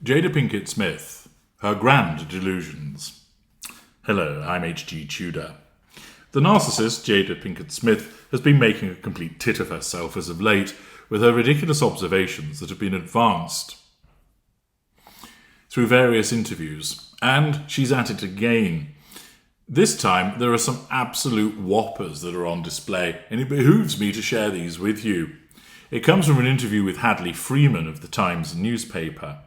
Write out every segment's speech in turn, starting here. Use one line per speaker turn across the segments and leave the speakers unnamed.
Jada Pickett Smith, her grand delusions. Hello, I'm H.G. Tudor. The narcissist, Jada Pickett Smith, has been making a complete tit of herself as of late with her ridiculous observations that have been advanced through various interviews, and she's at it again. This time, there are some absolute whoppers that are on display, and it behooves me to share these with you. It comes from an interview with Hadley Freeman of the Times newspaper.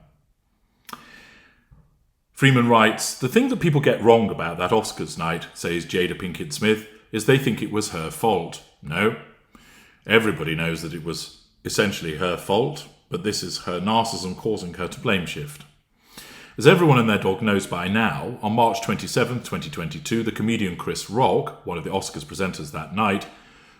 Freeman writes, "The thing that people get wrong about that Oscars night," says Jada Pinkett Smith, "is they think it was her fault. No. Everybody knows that it was essentially her fault, but this is her narcissism causing her to blame shift. As everyone and their dog knows by now, on March 27, 2022, the comedian Chris Rock, one of the Oscars presenters that night,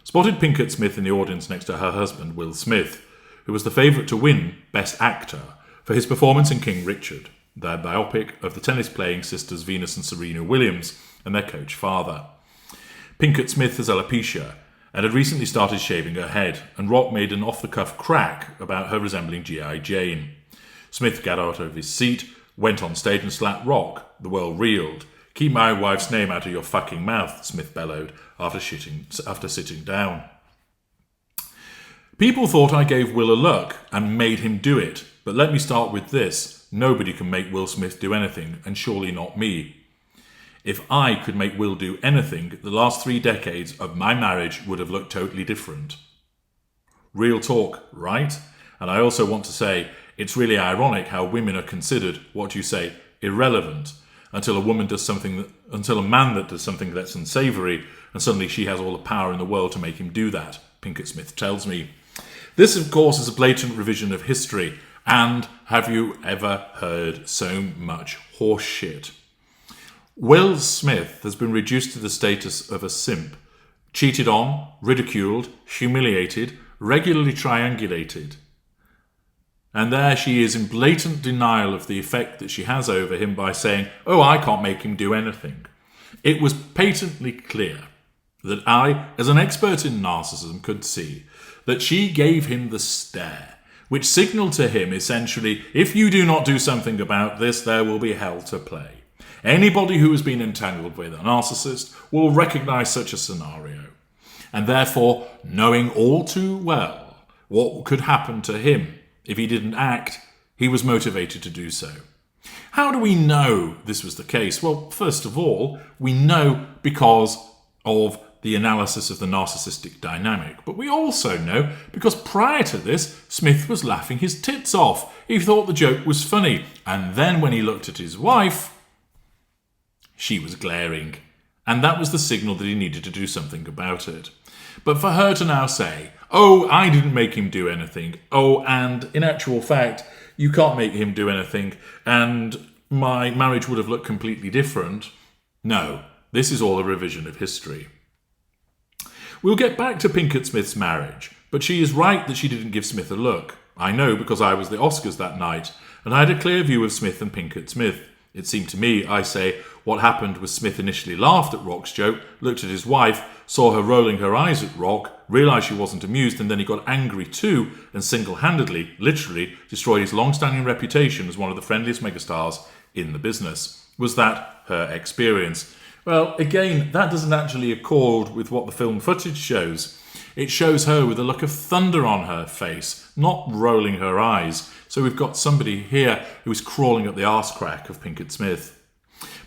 spotted Pinkett Smith in the audience next to her husband, Will Smith, who was the favourite to win Best Actor for his performance in King Richard, the biopic of the tennis-playing sisters Venus and Serena Williams and their coach father. Pinkett Smith has alopecia and had recently started shaving her head, and Rock made an off-the-cuff crack about her resembling G.I. Jane. Smith got out of his seat, went on stage and slapped Rock. The world reeled. "Keep my wife's name out of your fucking mouth," Smith bellowed after sitting down. "People thought I gave Will a look and made him do it, but let me start with this. Nobody can make Will Smith do anything, and surely not me. If I could make Will do anything, the last 3 decades of my marriage would have looked totally different." Real talk, right? And I also want to say, it's really ironic how women are considered, what you say, irrelevant, until a man that does something that's unsavoury, and suddenly she has all the power in the world to make him do that, Pinkett Smith tells me. This, of course, is a blatant revision of history, and have you ever heard so much horse shit? Will Smith has been reduced to the status of a simp, cheated on, ridiculed, humiliated, regularly triangulated. And there she is in blatant denial of the effect that she has over him by saying, "Oh, I can't make him do anything." It was patently clear that I, as an expert in narcissism, could see that she gave him the stare, which signalled to him essentially, if you do not do something about this, there will be hell to play. Anybody who has been entangled with a narcissist will recognise such a scenario, and therefore, knowing all too well what could happen to him if he didn't act, he was motivated to do so. How do we know this was the case? Well, first of all, we know because of the analysis of the narcissistic dynamic. But we also know because prior to this, Smith was laughing his tits off. He thought the joke was funny. And then when he looked at his wife, she was glaring. And that was the signal that he needed to do something about it. But for her to now say, "Oh, I didn't make him do anything. Oh, and in actual fact, you can't make him do anything. And my marriage would have looked completely different." No, this is all a revision of history. We'll get back to Pinkett Smith's marriage, but she is right that she didn't give Smith a look. I know because I was the Oscars that night, and I had a clear view of Smith and Pinkett Smith. It seemed to me, I say, what happened was Smith initially laughed at Rock's joke, looked at his wife, saw her rolling her eyes at Rock, realised she wasn't amused, and then he got angry too, and single-handedly, literally, destroyed his long-standing reputation as one of the friendliest megastars in the business. Was that her experience? Well, again, that doesn't actually accord with what the film footage shows. It shows her with a look of thunder on her face, not rolling her eyes. So we've got somebody here who is crawling up the arse crack of Pinkett Smith.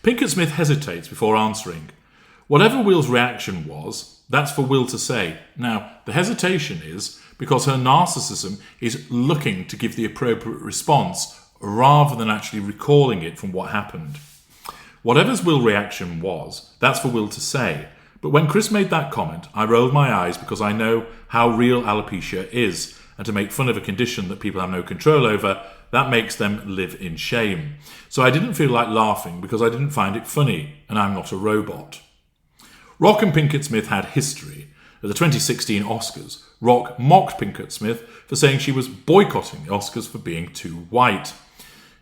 Pinkett Smith hesitates before answering. Whatever Will's reaction was, that's for Will to say. Now, the hesitation is because her narcissism is looking to give the appropriate response rather than actually recalling it from what happened. Whatever's Will's reaction was, that's for Will to say. But when Chris made that comment, I rolled my eyes because I know how real alopecia is, and to make fun of a condition that people have no control over, that makes them live in shame. So I didn't feel like laughing because I didn't find it funny, and I'm not a robot. Rock and Pinkett Smith had history. At the 2016 Oscars, Rock mocked Pinkett Smith for saying she was boycotting the Oscars for being too white.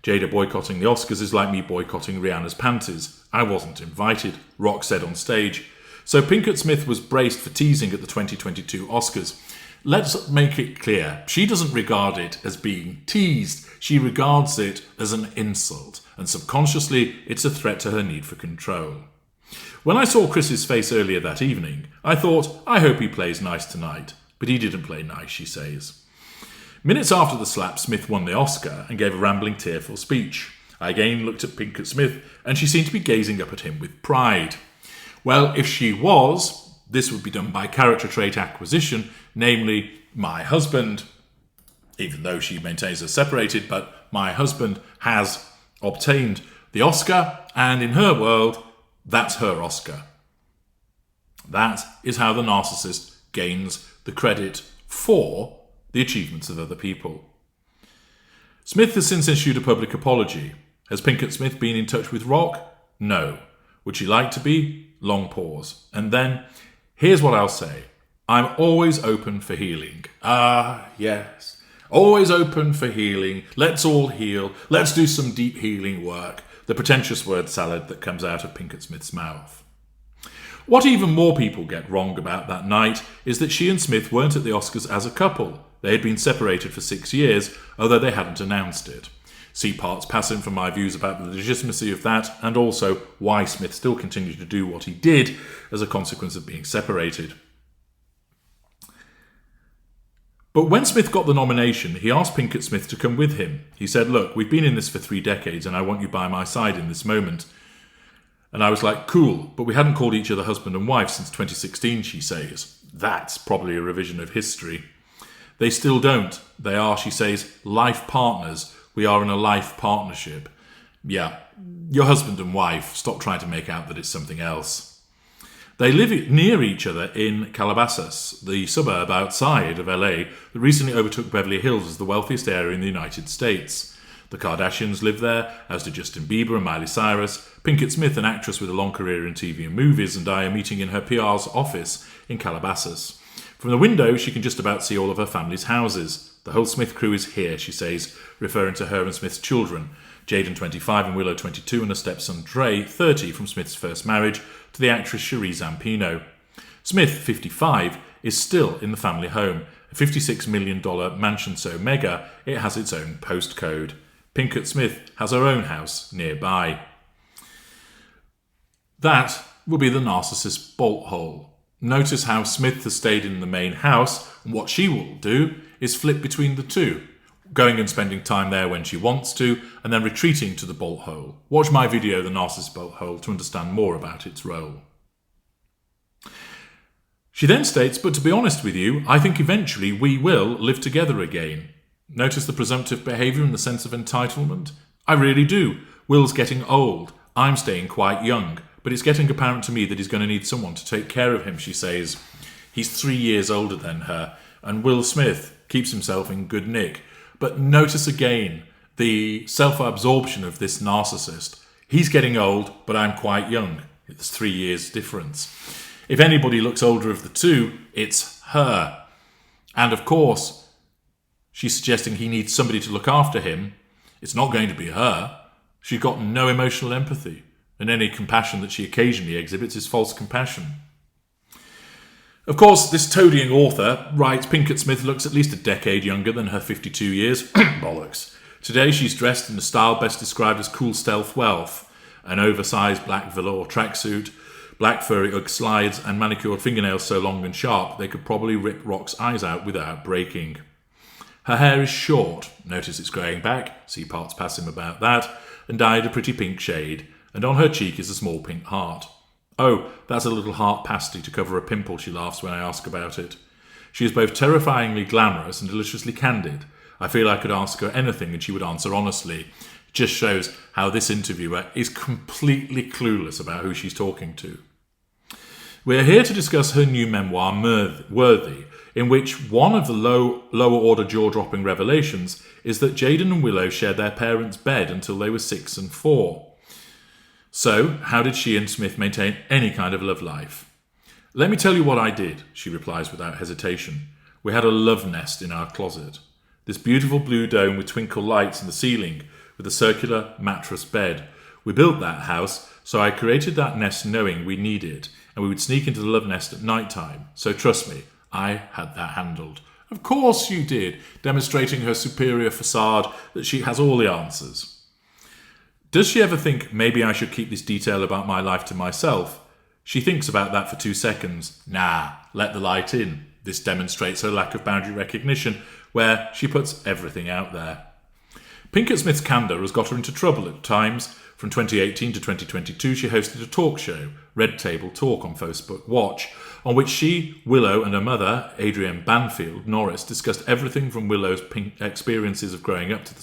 Jada boycotting the Oscars is like me boycotting Rihanna's panties. I wasn't invited, Rock said on stage. So Pinkett Smith was braced for teasing at the 2022 Oscars. let's make it clear, she doesn't regard it as being teased. She regards it as an insult, and subconsciously it's a threat to her need for control. When I saw Chris's face earlier that evening, I thought, I hope he plays nice tonight. But he didn't play nice, she says. Minutes after the slap, Smith won the Oscar and gave a rambling, tearful speech. I again looked at Pinkett Smith, and she seemed to be gazing up at him with pride. Well, if she was, this would be done by character trait acquisition, namely, my husband, even though she maintains they're separated, but my husband has obtained the Oscar, and in her world, that's her Oscar. That is how the narcissist gains the credit for the achievements of other people. Smith has since issued a public apology. Has Pinkett Smith been in touch with Rock? No. Would she like to be? Long pause. And then, here's what I'll say. I'm always open for healing. Ah, yes. Always open for healing. Let's all heal. Let's do some deep healing work. The pretentious word salad that comes out of Pinkett Smith's mouth. What even more people get wrong about that night is that she and Smith weren't at the Oscars as a couple. They had been separated for 6 years, although they hadn't announced it. See parts passing for my views about the legitimacy of that, and also why Smith still continued to do what he did as a consequence of being separated. But when Smith got the nomination, he asked Pinkett Smith to come with him. He said, look, we've been in this for 3 decades and I want you by my side in this moment. And I was like, cool, but we hadn't called each other husband and wife since 2016, she says. That's probably a revision of history. They still don't. They are, she says, life partners. We are in a life partnership. Yeah, your husband and wife. Stop trying to make out that it's something else. They live near each other in Calabasas, the suburb outside of LA that recently overtook Beverly Hills as the wealthiest area in the United States. The Kardashians live there, as do Justin Bieber and Miley Cyrus. Pinkett Smith, an actress with a long career in TV and movies, and I are meeting in her PR's office in Calabasas. From the window, she can just about see all of her family's houses. The whole Smith crew is here, she says, referring to her and Smith's children. Jaden, 25, and Willow, 22, and her stepson Dre, 30, from Smith's first marriage, to the actress Cherie Zampino. Smith, 55, is still in the family home, a $56 million mansion so mega it has its own postcode. Pinkett Smith has her own house nearby. That will be the narcissist's bolt hole. Notice how Smith has stayed in the main house, and what she will do is flip between the two, going and spending time there when she wants to, and then retreating to the bolt hole. Watch my video, The Narcissist Bolt Hole, to understand more about its role. She then states, but to be honest with you, I think eventually we will live together again. Notice the presumptive behaviour and the sense of entitlement? I really do. Will's getting old. I'm staying quite young. But it's getting apparent to me that he's going to need someone to take care of him, she says. He's 3 years older than her, and Will Smith keeps himself in good nick. But notice again the self-absorption of this narcissist. He's getting old, but I'm quite young. It's 3 years difference. If anybody looks older of the two, it's her. And of course, she's suggesting he needs somebody to look after him. It's not going to be her. She's got no emotional empathy, and any compassion that she occasionally exhibits is false compassion. Of course, this toadying author writes Pinkett Smith looks at least a decade younger than her 52 years. Bollocks. Today she's dressed in a style best described as cool stealth wealth. An oversized black velour tracksuit, black furry Ugg slides, and manicured fingernails so long and sharp they could probably rip Rock's eyes out without breaking. Her hair is short, notice it's growing back, see parts pass him about that, and dyed a pretty pink shade, and on her cheek is a small pink heart. Oh, that's a little heart pasty to cover a pimple, she laughs when I ask about it. She is both terrifyingly glamorous and deliciously candid. I feel I could ask her anything and she would answer honestly. It just shows how this interviewer is completely clueless about who she's talking to. We are here to discuss her new memoir, Worthy, in which one of the lower-order jaw-dropping revelations is that Jaden and Willow shared their parents' bed until they were 6 and 4. So, how did she and Smith maintain any kind of love life? Let me tell you what I did, she replies without hesitation. We had a love nest in our closet. This beautiful blue dome with twinkle lights in the ceiling, with a circular mattress bed. We built that house, so I created that nest knowing we need it, and we would sneak into the love nest at night time. So trust me, I had that handled. Of course you did, demonstrating her superior facade that she has all the answers. Does she ever think, maybe I should keep this detail about my life to myself? She thinks about that for 2 seconds. Nah, let the light in. This demonstrates her lack of boundary recognition, where she puts everything out there. Pinkett Smith's candour has got her into trouble at times. From 2018 to 2022, she hosted a talk show, Red Table Talk, on Facebook Watch, on which she, Willow, and her mother, Adrienne Banfield Norris, discussed everything from Willow's experiences of growing up in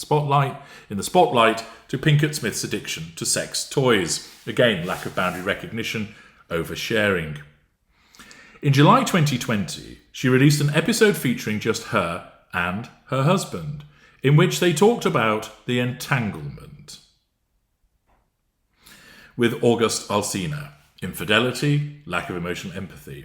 the spotlight, to Pinkett Smith's addiction to sex toys. Again, lack of boundary recognition, oversharing. In July 2020, she released an episode featuring just her and her husband, in which they talked about the entanglement with August Alsina, infidelity, lack of emotional empathy,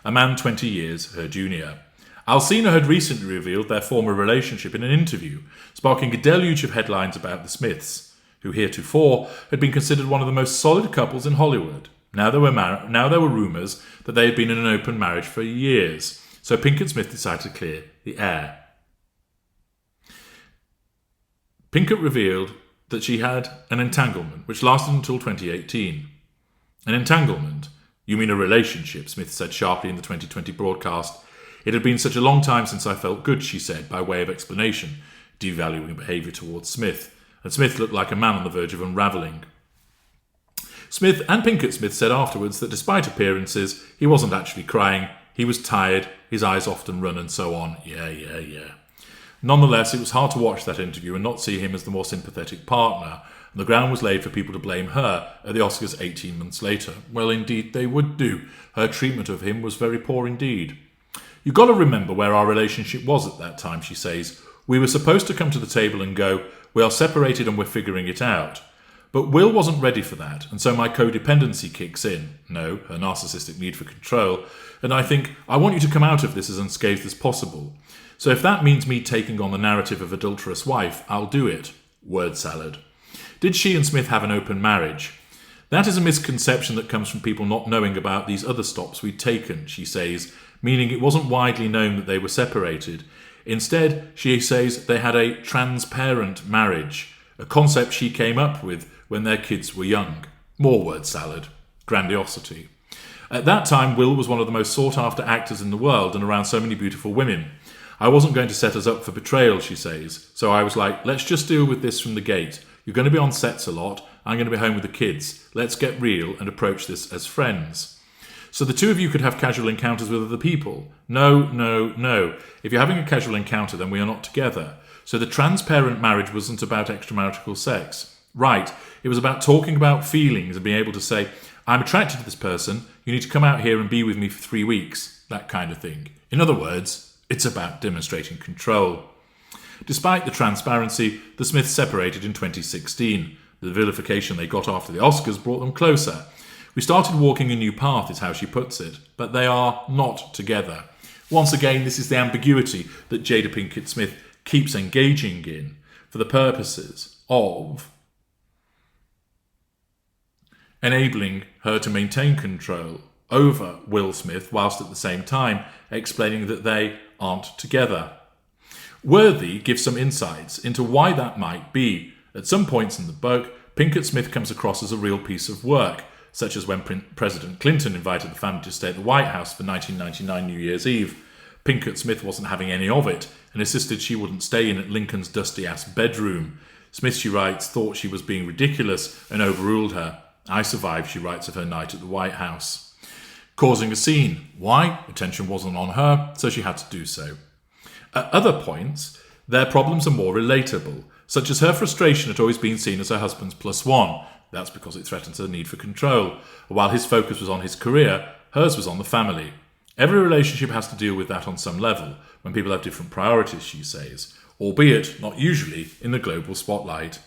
a man 20 years her junior. Alsina had recently revealed their former relationship in an interview, sparking a deluge of headlines about the Smiths, who heretofore had been considered one of the most solid couples in Hollywood. Now there were rumours that they had been in an open marriage for years, so Pinkett Smith decided to clear the air. Pinkett revealed that she had an entanglement which lasted until 2018. An entanglement? You mean a relationship, Smith said sharply in the 2020 broadcast. It had been such a long time since I felt good, she said, by way of explanation, devaluing behaviour towards Smith, and Smith looked like a man on the verge of unravelling. Smith and Pinkett Smith said afterwards that despite appearances, he wasn't actually crying, he was tired, his eyes often run and so on. Yeah. Nonetheless, it was hard to watch that interview and not see him as the more sympathetic partner, and the ground was laid for people to blame her at the Oscars 18 months later. Well, indeed, they would do. Her treatment of him was very poor indeed. You've got to remember where our relationship was at that time, she says. We were supposed to come to the table and go, we are separated and we're figuring it out. But Will wasn't ready for that, and so my codependency kicks in. No, her narcissistic need for control. And I think, I want you to come out of this as unscathed as possible. So if that means me taking on the narrative of adulterous wife, I'll do it. Word salad. Did she and Smith have an open marriage? That is a misconception that comes from people not knowing about these other stops we'd taken, she says, meaning it wasn't widely known that they were separated. Instead, she says they had a transparent marriage, a concept she came up with when their kids were young. More word salad. Grandiosity. At that time, Will was one of the most sought-after actors in the world and around so many beautiful women. I wasn't going to set us up for betrayal, she says, so I was like, let's just deal with this from the gate. You're going to be on sets a lot, I'm going to be home with the kids. Let's get real and approach this as friends. So the two of you could have casual encounters with other people. No. If you're having a casual encounter, then we are not together. So the transparent marriage wasn't about extramarital sex. Right, it was about talking about feelings and being able to say, I'm attracted to this person, you need to come out here and be with me for 3 weeks, that kind of thing. In other words, it's about demonstrating control. Despite the transparency, the Smiths separated in 2016. The vilification they got after the Oscars brought them closer. We started walking a new path, is how she puts it, but they are not together. Once again, this is the ambiguity that Jada Pinkett Smith keeps engaging in for the purposes of enabling her to maintain control over Will Smith, whilst at the same time explaining that they aren't together. Worthy gives some insights into why that might be. At some points in the book, Pinkett Smith comes across as a real piece of work, such as when President Clinton invited the family to stay at the White House for 1999 New Year's Eve. Pinkett Smith wasn't having any of it and insisted she wouldn't stay in at Lincoln's dusty-ass bedroom. Smith, she writes, thought she was being ridiculous and overruled her. I survived, she writes, of her night at the White House. Causing a scene. Why? Attention wasn't on her, so she had to do so. At other points, their problems are more relatable, such as her frustration at always being seen as her husband's plus one. That's because it threatens her need for control. While his focus was on his career, hers was on the family. Every relationship has to deal with that on some level, when people have different priorities, she says, albeit not usually in the global spotlight.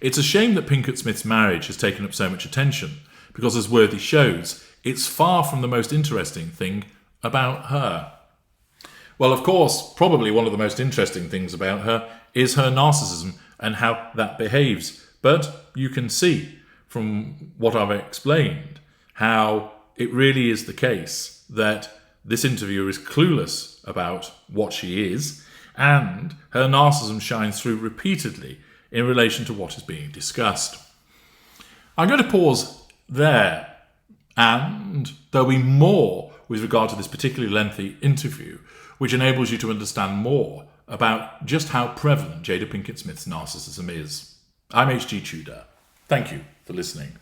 It's a shame that Pinkett Smith's marriage has taken up so much attention, because as Worthy shows, it's far from the most interesting thing about her. Well, of course, probably one of the most interesting things about her is her narcissism and how that behaves. But you can see from what I've explained how it really is the case that This interviewer is clueless about what she is, and her narcissism shines through repeatedly in relation to what is being discussed. I'm going to pause there, and there'll be more with regard to this particularly lengthy interview, which enables you to understand more about just how prevalent Jada Pinkett Smith's narcissism is. I'm H.G. Tudor. Thank you for listening.